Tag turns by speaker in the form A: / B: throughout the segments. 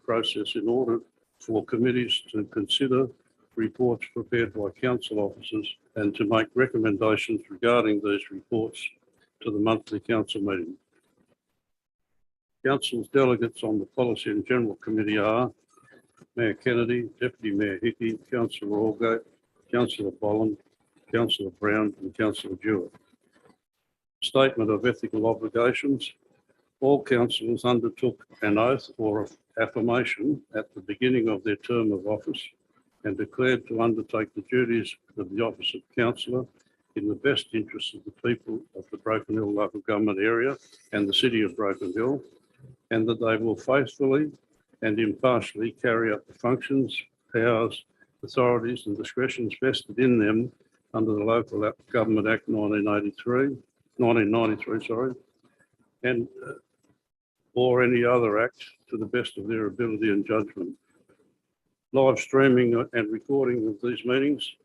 A: process in order for committees to consider reports prepared by council officers and to make recommendations regarding these reports to the monthly council meeting. Council's delegates on the Policy and General Committee are Mayor Kennedy, Deputy Mayor Hickey, Councillor Allgate, Councillor Boland, Councillor Brown and Councillor Jewett. Statement of ethical obligations. All councillors undertook an oath or affirmation at the beginning of their term of office and declared to undertake the duties of the office of councillor in the best interests of the people of the Broken Hill local government area and the city of Broken Hill, and that they will faithfully and impartially carry out the functions, powers, authorities and discretions vested in them under the Local Government Act 1993, and or any other act to the best of their ability and judgment. Live streaming and recording of these meetings.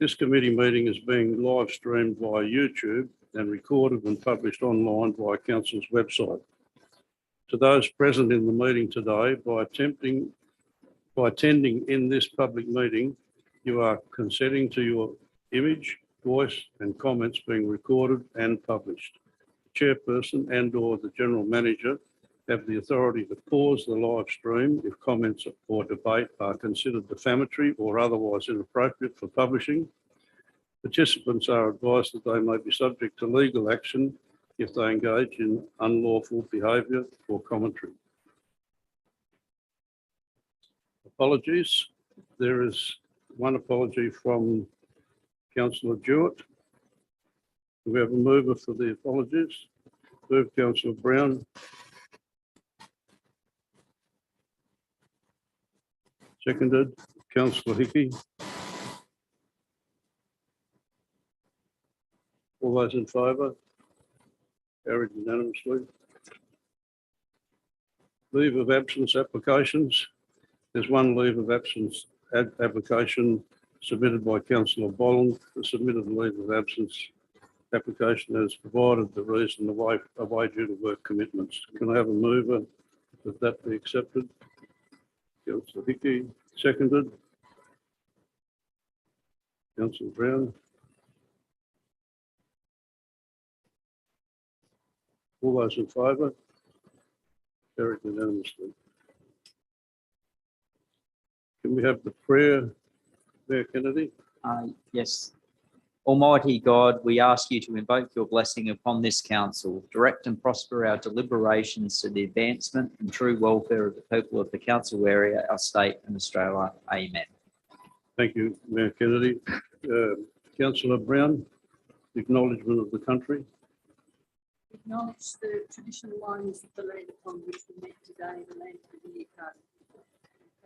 A: This committee meeting is being live streamed via YouTube and recorded and published online via Council's website. To those present in the meeting today, by attending in this public meeting, you are consenting to your image, voice and comments being recorded and published. The chairperson and or the general manager have the authority to pause the live stream if comments or debate are considered defamatory or otherwise inappropriate for publishing. Participants are advised that they may be subject to legal action if they engage in unlawful behaviour or commentary. Apologies. There is one apology from Councillor Jewett. Do we have a mover for the apologies? Move, Councillor Brown. Seconded, Councillor Hickey. All those in favour? Carried unanimously. Leave of absence applications. There's one leave of absence application submitted by Councillor Boland. The submitted leave of absence application has provided the reason away due to work commitments. Can I have a mover that that be accepted? Councillor Hickey, seconded. Councillor Brown. All those in favour? Carried unanimously. Can we have the prayer, Mayor Kennedy?
B: Yes. Almighty God, we ask you to invoke your blessing upon this council, direct and prosper our deliberations to the advancement and true welfare of the people of the council area, our state and Australia. Amen.
A: Thank you, Mayor Kennedy. Councillor Brown, acknowledgement of the country.
C: Acknowledge the traditional owners of the land upon which we meet today, the land of the Yukon.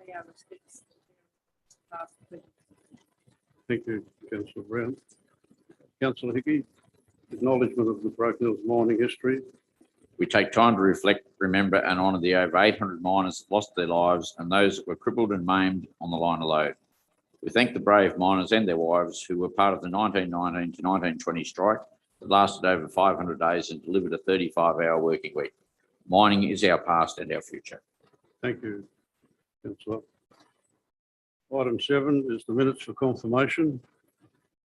C: Pay our respects to their past and present.
A: Thank you, Councillor Brown. Councillor Hickey, acknowledgement of the Broken Hills mining history.
D: We take time to reflect, remember and honour the over 800 miners that lost their lives and those that were crippled and maimed on the line of load. We thank the brave miners and their wives who were part of the 1919 to 1920 strike that lasted over 500 days and delivered a 35-hour working week. Mining is our past and our future.
A: Thank you, Councillor. Item 7 is the minutes for confirmation.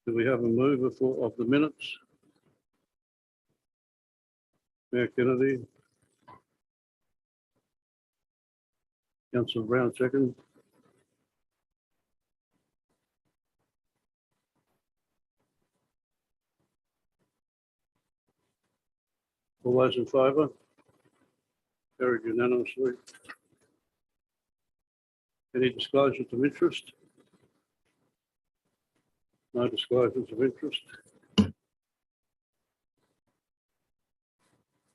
A: Do we have a mover of the minutes? Mayor Kennedy. Councillor Brown, second. All those in favour? Carried unanimously. Any disclosures of interest? No disclosures of interest.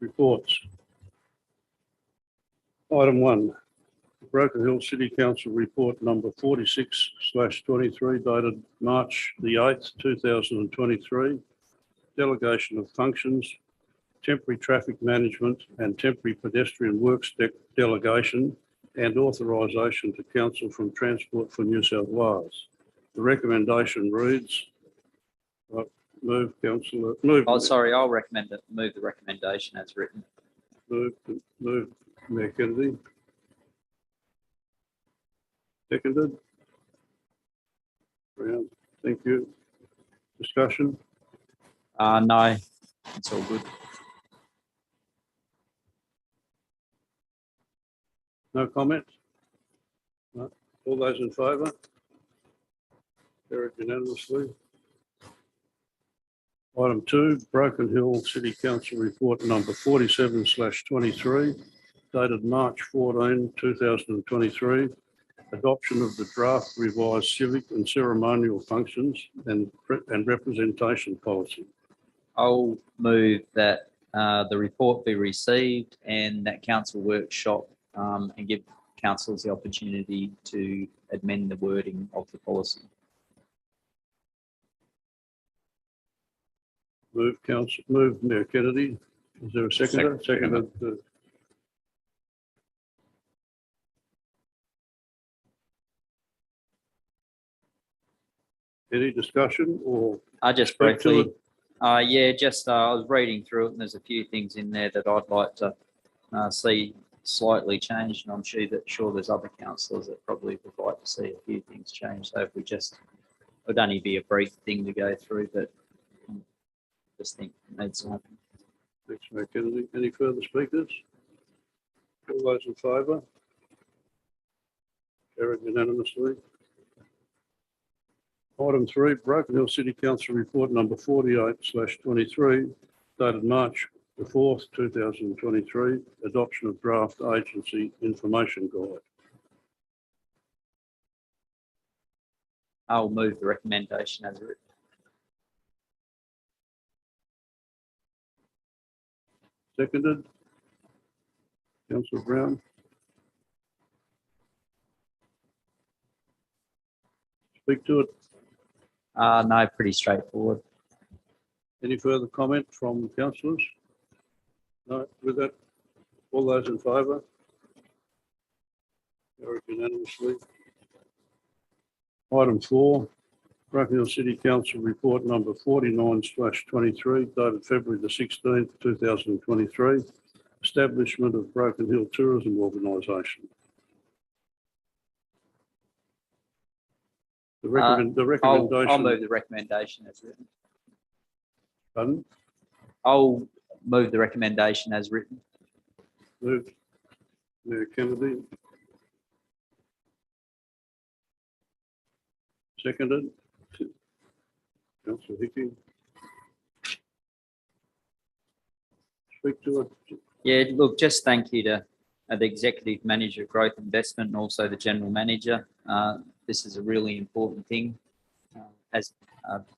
A: Reports. Item 1, Broken Hill City Council Report number 46/23 dated March the 8th, 2023. Delegation of functions, temporary traffic management and temporary pedestrian works delegation and authorisation to council from Transport for New South Wales. The recommendation reads, move Councillor, move.
B: Oh, sorry, I'll recommend it. Move the recommendation as written.
A: Move Mayor Kennedy. Seconded. Brown, thank you. Discussion?
B: No, it's all good.
A: No comments? No. All those in favour? Carried unanimously. Item 2, Broken Hill City Council Report number 47/23, dated March 14, 2023. Adoption of the draft revised civic and ceremonial functions and representation policy.
B: I'll move that the report be received and that council workshop and give councillors the opportunity to amend the wording of the policy.
A: Move Mayor Kennedy. Is there a seconder? Seconded. Any discussion or?
B: Just
A: speak to
B: briefly, yeah, just I was reading through it and there's a few things in there that I'd like to see slightly changed, and I'm sure there's other councillors that probably would like to see a few things changed. So if we just, it would only be a brief thing to go through, but I just think it needs to happen.
A: Thanks, Mayor Kennedy. Any further speakers? All those in favour? Carried unanimously. Item 3, Broken Hill City Council Report number 48/23, dated March the 4th, 2023, adoption of draft agency information guide.
B: I'll move the recommendation as written.
A: Seconded. Councillor Brown. Speak to it.
B: No, pretty straightforward.
A: Any further comment from councillors? No, with that, all those in favour? Carried unanimously. Item 4, Broken Hill City Council Report number 49/23, dated February the 16th, 2023, establishment of Broken Hill Tourism Organisation. The recommendation.
B: I'll move the recommendation as written.
A: Pardon?
B: I'll move the recommendation as written.
A: Moved. Mayor Kennedy. Seconded. Councillor Hickey. Speak to it.
B: Yeah, look, just thank you to the Executive Manager of Growth Investment and also the General Manager. This is a really important thing. As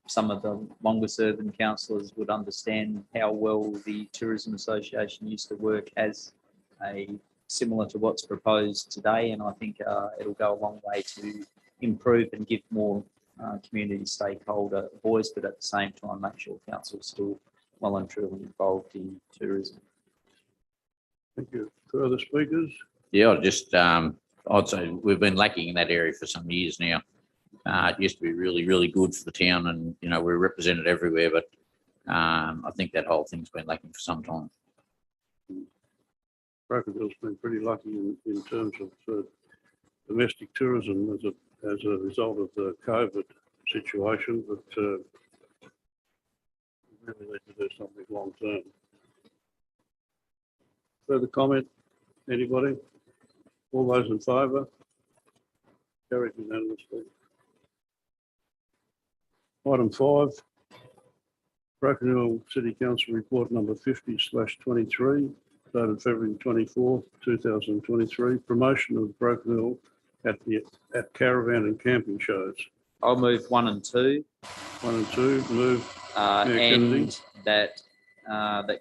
B: some of the longer serving councillors would understand how well the Tourism Association used to work as similar to what's proposed today, and I think it'll go a long way to improve and give more community stakeholder voice, but at the same time make sure council is still well and truly involved in tourism.
A: Thank you. Further speakers?
D: Yeah, I'd say we've been lacking in that area for some years now. It used to be really, really good for the town, and we're represented everywhere, but I think that whole thing's been lacking for some time.
A: Broken Hill's been pretty lucky in terms of domestic tourism as a result of the COVID situation, but we really need to do something long term. Further comment? Anybody? All those in favour? Carried unanimously. Item 5, Broken Hill City Council Report number 50/23, dated February 24th, 2023, promotion of Broken Hill at caravan and camping shows.
B: I'll move 1 and 2.
A: 1 and 2, move.
B: And that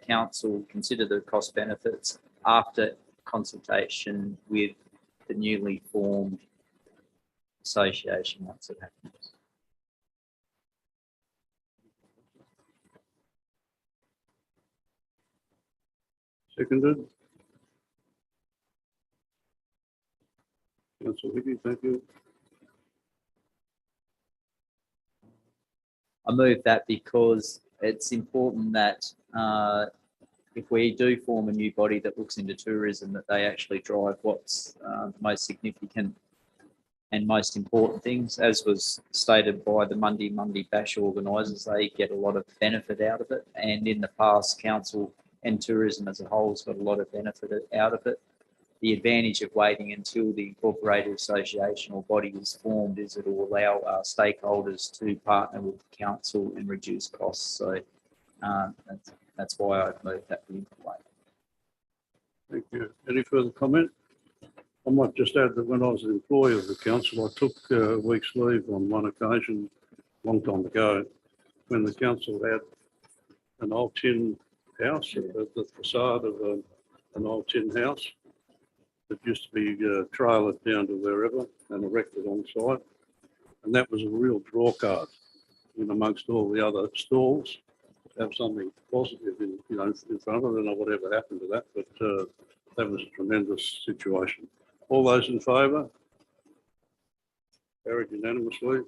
B: council consider the cost benefits after consultation with the newly formed association once it happens.
A: Seconded. Councillor Hickey, thank you.
B: I move that because it's important that if we do form a new body that looks into tourism, that they actually drive what's the most significant and most important things. As was stated by the Monday Bash organisers, they get a lot of benefit out of it. And in the past, council and tourism as a whole has got a lot of benefit out of it. The advantage of waiting until the incorporated association or body is formed is it will allow stakeholders to partner with the council and reduce costs. So that's why I've moved that to play.
A: Thank you. Any further comment? I might just add that when I was an employee of the council, I took a week's leave on one occasion, a long time ago, when the council had an old tin house, the facade of an old tin house that used to be trailered down to wherever and erected on site. And that was a real draw card in amongst all the other stalls. Have something positive in front of it. I don't know whatever happened to that, but that was a tremendous situation. All those in favour? Carried unanimously.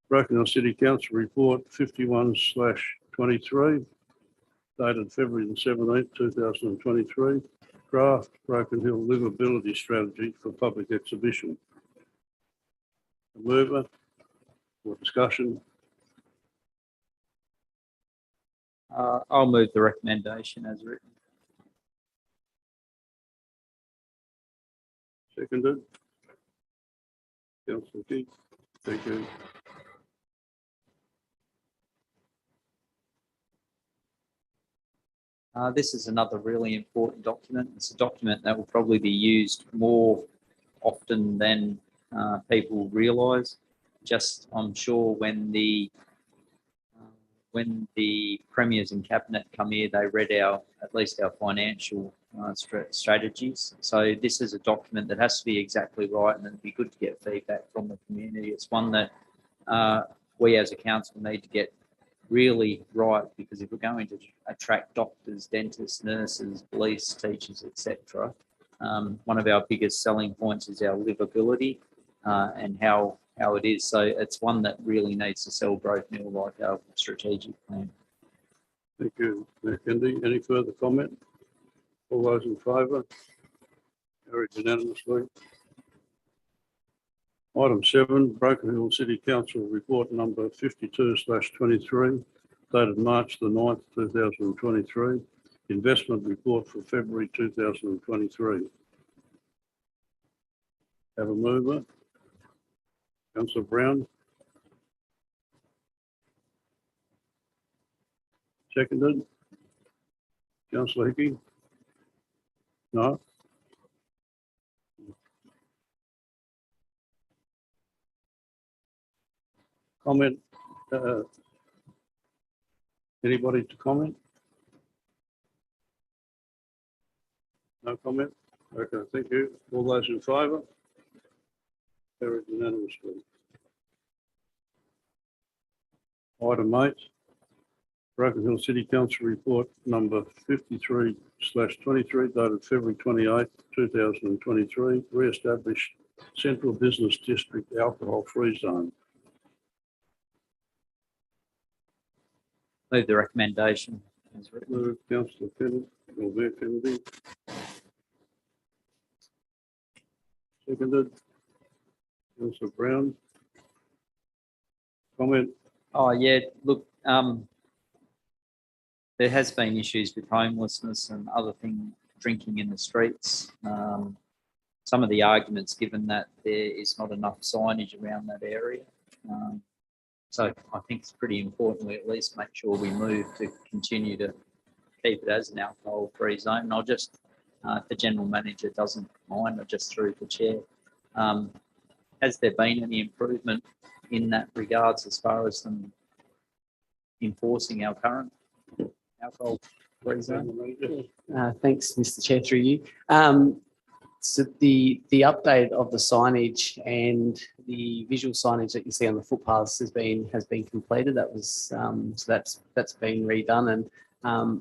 A: Broken Hill City Council Report 51/23, dated February the 17th, 2023. Draft Broken Hill livability strategy for public exhibition. A mover or discussion?
B: I'll move the recommendation as written.
A: Seconded. Councillor Keith. Thank you.
B: This is another really important document. It's a document that will probably be used more often than people realise. Just, I'm sure when the premiers and cabinet come here, they read at least our financial strategies. So this is a document that has to be exactly right, and it'd be good to get feedback from the community. It's one that we as a council need to get really right, because if we're going to attract doctors, dentists, nurses, police, teachers, etc., one of our biggest selling points is our livability and how it is. So it's one that really needs to sell Broken Hill like our strategic plan.
A: Thank you, Mayor Kennedy. Any further comment? All those in favour? Carried unanimously. Item 7, Broken Hill City Council Report number 52/23, dated March the 9th, 2023. Investment report for February 2023. Have a mover? Councillor Brown. Seconded. Councillor Hickey. No. Comment? Anybody to comment? No comment? Okay, thank you. All those in favour? Carried unanimously. Item 8, Broken Hill City Council Report number 53/23, dated February 28th, 2023. Re-established Central Business District alcohol-free zone.
B: Move the recommendation as written.
A: Move Councillor Kennedy, or Mayor Kennedy. Seconded. Councillor Brown. Comment?
B: Oh yeah, look, there has been issues with homelessness and other things, drinking in the streets. Some of the arguments given that there is not enough signage around that area. So I think it's pretty important we at least make sure we move to continue to keep it as an alcohol-free zone. And I'll just, if the general manager doesn't mind, or just through the chair, has there been any improvement in that regards as far as them enforcing our current alcohol-free zone?
E: Thanks, Mr. Chair, through you. So the update of the signage and the visual signage that you see on the footpaths has been completed. That was so that's been redone and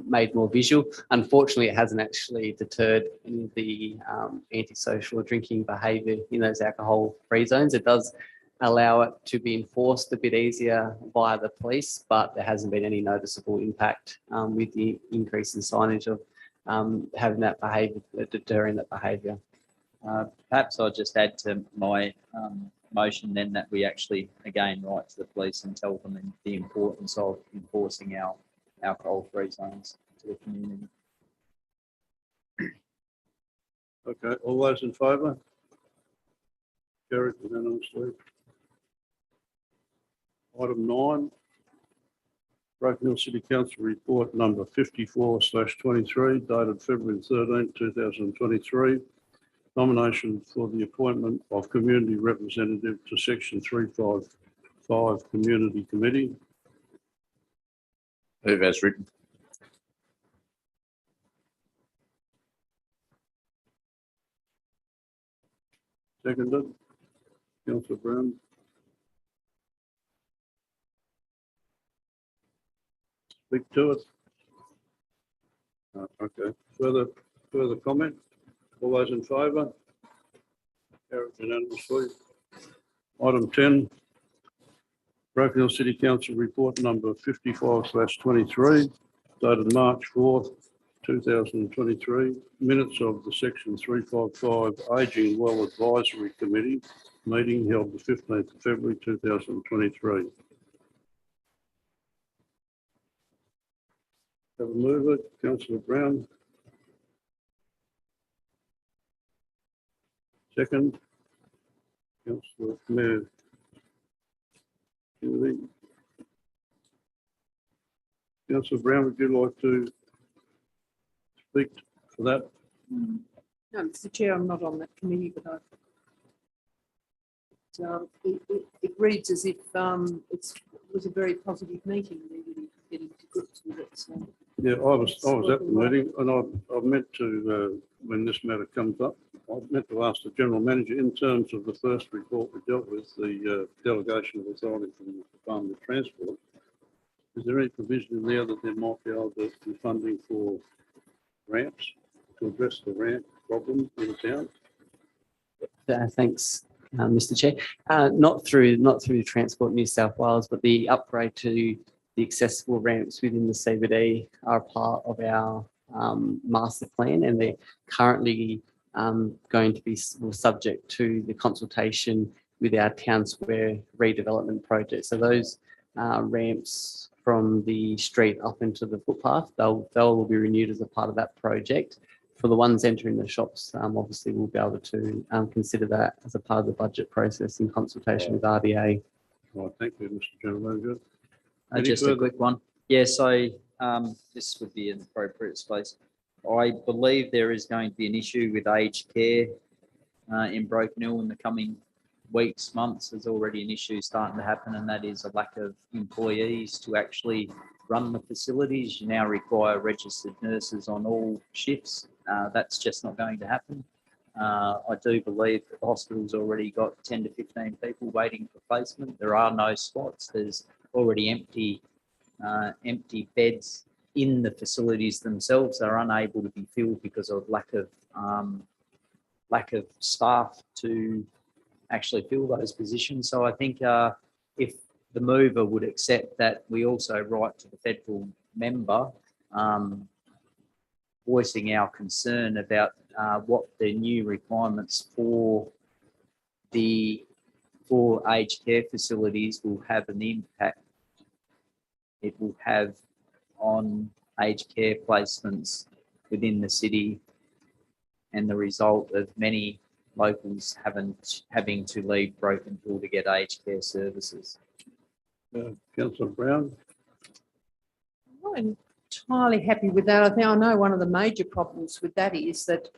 E: made more visual. Unfortunately, it hasn't actually deterred any of the antisocial drinking behaviour in those alcohol-free zones. It does allow it to be enforced a bit easier via the police, but there hasn't been any noticeable impact with the increase in signage of having that behaviour, deterring that behaviour.
B: Perhaps I'll just add to my motion then that we actually again write to the police and tell them the importance of enforcing our alcohol-free zones to the community.
A: Okay, all those in favour? Carried unanimously. Item 9, Broken Hill City Council Report number 54/23 dated February 13, 2023. Nomination for the appointment of community representative to Section 355 Community Committee.
D: Move as written.
A: Seconded. Councillor Brown. Speak to it. Okay. Further comment? All those in favour? Carried unanimously. Item 10. Broken Hill City Council Report number 55/23 dated March 4th, 2023. Minutes of the Section 355 Ageing Well Advisory Committee meeting held the 15th of February 2023. Have a mover, Councillor Brown. Second, Councillor Mayor Kennedy. Councillor Brown, would you like to speak for that?
C: No, Mr. Chair, I'm not on that committee, but it reads as if it was a very positive meeting, really getting to grips with it. So.
A: Yeah, I was at the meeting, and I meant to, when this matter comes up, I meant to ask the General Manager in terms of the first report we dealt with, the delegation of authority from the Department of Transport. Is there any provision in there that there might be able to be funding for ramps to address the ramp problem in town?
E: Thanks, Mr. Chair. Not through Transport New South Wales, but the upgrade to the accessible ramps within the CBD are part of our master plan, and they're currently going to be subject to the consultation with our town square redevelopment project. So those ramps from the street up into the footpath, they'll be renewed as a part of that project. For the ones entering the shops, obviously we'll be able to consider that as a part of the budget process in consultation with RDA.
A: Right, thank you, Mr. General Manager.
B: Just a quick one. Yeah, so this would be an appropriate space. I believe there is going to be an issue with aged care in Broken Hill in the coming weeks, months. There's already an issue starting to happen, and that is a lack of employees to actually run the facilities. You now require registered nurses on all shifts. That's just not going to happen. I do believe that the hospital's already got 10 to 15 people waiting for placement. There are no spots. There's already empty beds in the facilities themselves. They're unable to be filled because of lack of staff to actually fill those positions. So I think if the mover would accept that we also write to the federal member voicing our concern about what the new requirements for aged care facilities will have an impact it will have on aged care placements within the city, and the result of many locals having to leave Broken Hill to get aged care services.
A: Councillor Brown.
C: I'm entirely happy with that. I know one of the major problems with that is that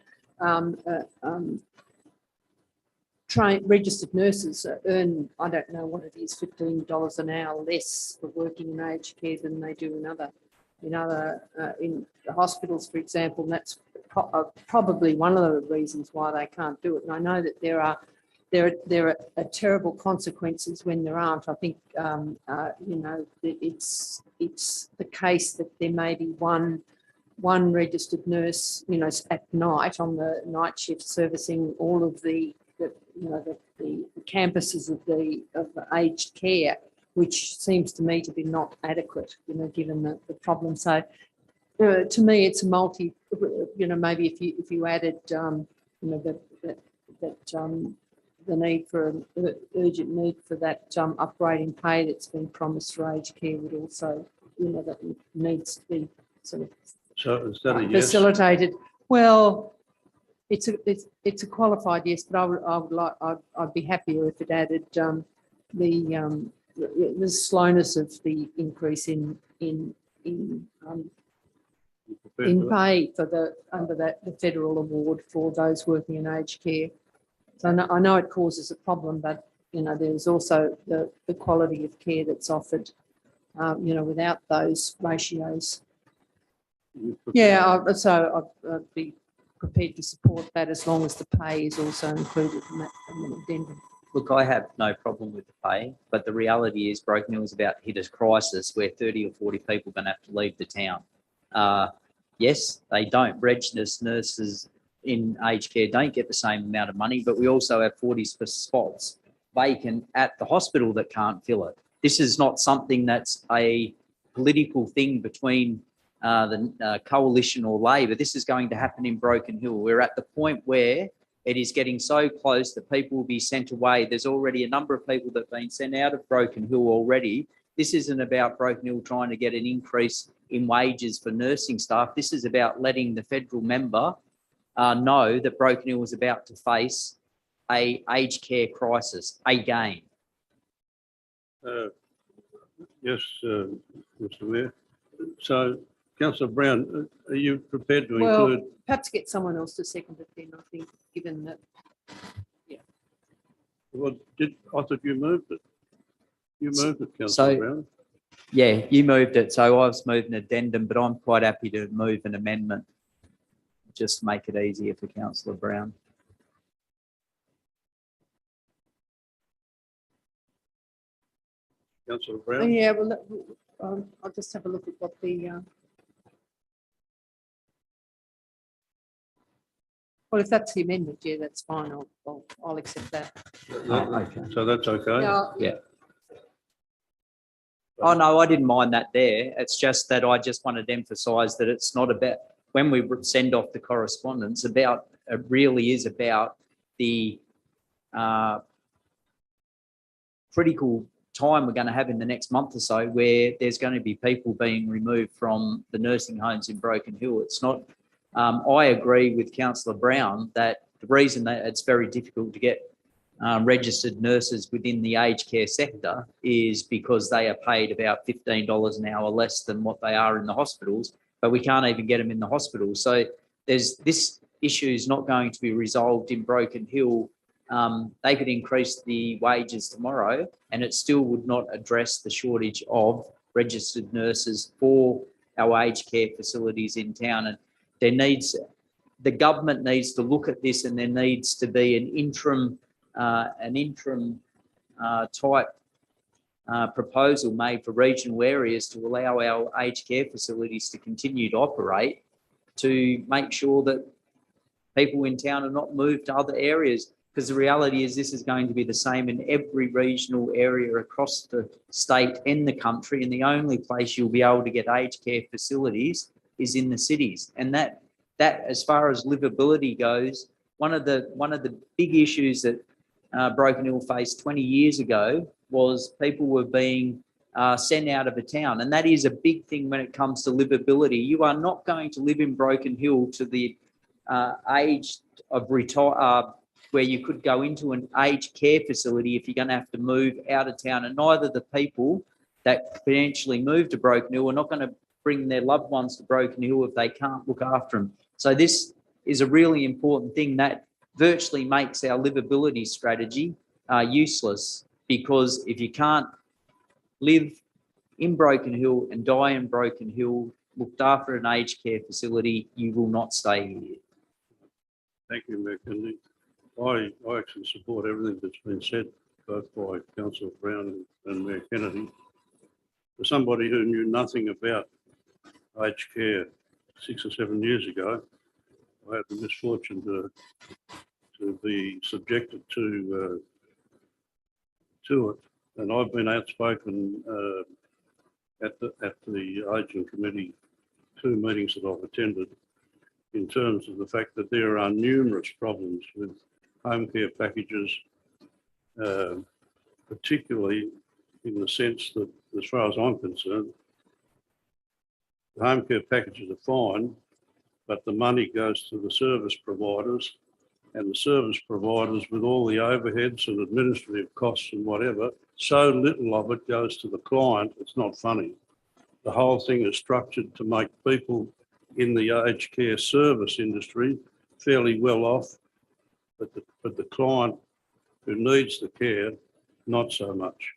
C: registered nurses earn, I don't know what it is, $15 an hour less for working in aged care than they do in the hospitals, for example. And that's probably one of the reasons why they can't do it. And I know that there are terrible consequences when there aren't. I think it's the case that there may be one registered nurse, at night on the night shift servicing all of the campuses of the aged care, which seems to me to be not adequate, given the problem. So to me, it's a maybe if you added, the the need for urgent need for that upgrade in pay that's been promised for aged care would also, that needs to be sort of
A: So is that a yes?
C: facilitated. Well, it's a qualified yes, but I'd be happier if it added the slowness of the increase in pay under the federal award for those working in aged care. So I know it causes a problem, but there's also the quality of care that's offered, without those ratios. Yeah, so I'd be prepared to support that as long as the pay is also included in that addendum.
B: Look, I have no problem with the pay, but the reality is Broken Hill is about to hit a crisis where 30 or 40 people are going to have to leave the town. Yes, they don't. Registered nurses in aged care don't get the same amount of money, but we also have 40 spots vacant at the hospital that can't fill it. This is not something that's a political thing between the coalition or Labor. This is going to happen in Broken Hill. We're at the point where it is getting so close that people will be sent away. There's already a number of people that have been sent out of Broken Hill already. This isn't about Broken Hill trying to get an increase in wages for nursing staff. This is about letting the federal member know that Broken Hill is about to face a aged care crisis again.
A: Yes, Mr. Mayor. So, Councillor Brown, are you prepared to include?
C: Perhaps get someone else to second it then, I think, given that.
A: Well, I thought you moved it. You moved it, Councillor
B: So,
A: Brown.
B: Yeah, you moved it. So I was moving an addendum, but I'm quite happy to move an amendment just to make it easier for Councillor Brown.
A: Councillor Brown?
C: Yeah, well, I'll just have a look at what the. Well, if that's the amendment, yeah, that's fine. I'll accept that.
B: Okay.
A: So that's okay?
B: Yeah. Oh, no, I didn't mind that there. It's just that I just wanted to emphasise that it's not about, when we send off the correspondence, it really is about the critical time we're going to have in the next month or so where there's going to be people being removed from the nursing homes in Broken Hill. It's not, I agree with Councillor Brown that the reason that it's very difficult to get registered nurses within the aged care sector is because they are paid about $15 an hour less than what they are in the hospitals, but we can't even get them in the hospitals. So this issue is not going to be resolved in Broken Hill. They could increase the wages tomorrow and it still would not address the shortage of registered nurses for our aged care facilities in town. And the government needs to look at this, and there needs to be an interim type proposal made for regional areas to allow our aged care facilities to continue to operate, to make sure that people in town are not moved to other areas. Because the reality is this is going to be the same in every regional area across the state and the country, and the only place you'll be able to get aged care facilities is in the cities. And that as far as livability goes, one of the big issues that Broken Hill faced 20 years ago was people were being sent out of a town, and that is a big thing when it comes to livability. You are not going to live in Broken Hill to the age of retire, where you could go into an aged care facility if you're going to have to move out of town, and neither the people that potentially move to Broken Hill are not going to bring their loved ones to Broken Hill if they can't look after them. So this is a really important thing that virtually makes our livability strategy useless, because if you can't live in Broken Hill and die in Broken Hill, looked after an aged care facility, you will not stay here.
A: Thank you, Mayor Kennedy. I actually support everything that's been said, both by Councillor Brown and Mayor Kennedy. For somebody who knew nothing about aged care 6 or 7 years ago, I had the misfortune to be subjected to it, and I've been outspoken at the Aging Committee 2 meetings that I've attended in terms of the fact that there are numerous problems with home care packages, particularly in the sense that, as far as I'm concerned, the home care packages are fine, but the money goes to the service providers, and the service providers, with all the overheads and administrative costs and whatever, so little of it goes to the client, it's not funny. The whole thing is structured to make people in the aged care service industry fairly well off, but the client who needs the care, not so much.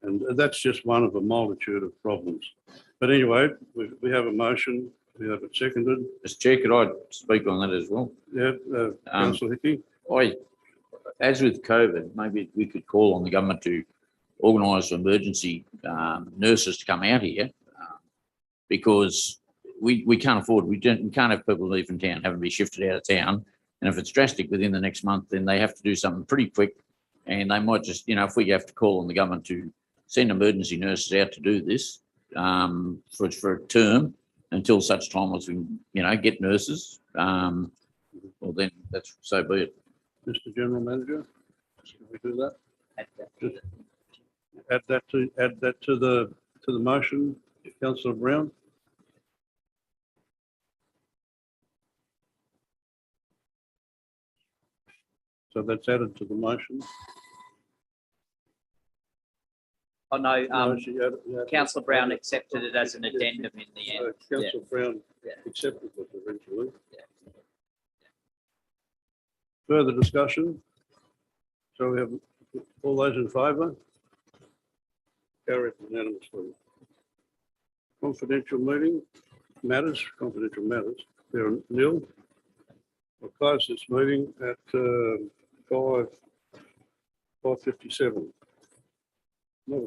A: And that's just one of a multitude of problems. But anyway, we have a motion, we have it seconded.
D: Mr. Chair, could I speak on that as well?
A: Yeah, Councillor Hickey.
D: As with COVID, maybe we could call on the government to organise emergency nurses to come out here, because we can't afford, we can't have people leaving town, having to be shifted out of town. And if it's drastic within the next month, then they have to do something pretty quick. And they might just, if we have to call on the government to send emergency nurses out to do this for a term until such time as we, get nurses, well, then that's so be it.
A: Mr. General Manager, should we do that?
B: Add that.
A: Add that to the motion, Councillor Brown. So that's added to the motion.
B: Oh, no,
A: Yeah.
B: Councillor Brown accepted it as an addendum in the end.
A: Councillor Brown
B: Yeah.
A: accepted it eventually.
B: Yeah.
A: Further discussion? So we have all those in favour? Carried unanimously. Confidential matters. There are nil. We'll close this meeting at 5:57.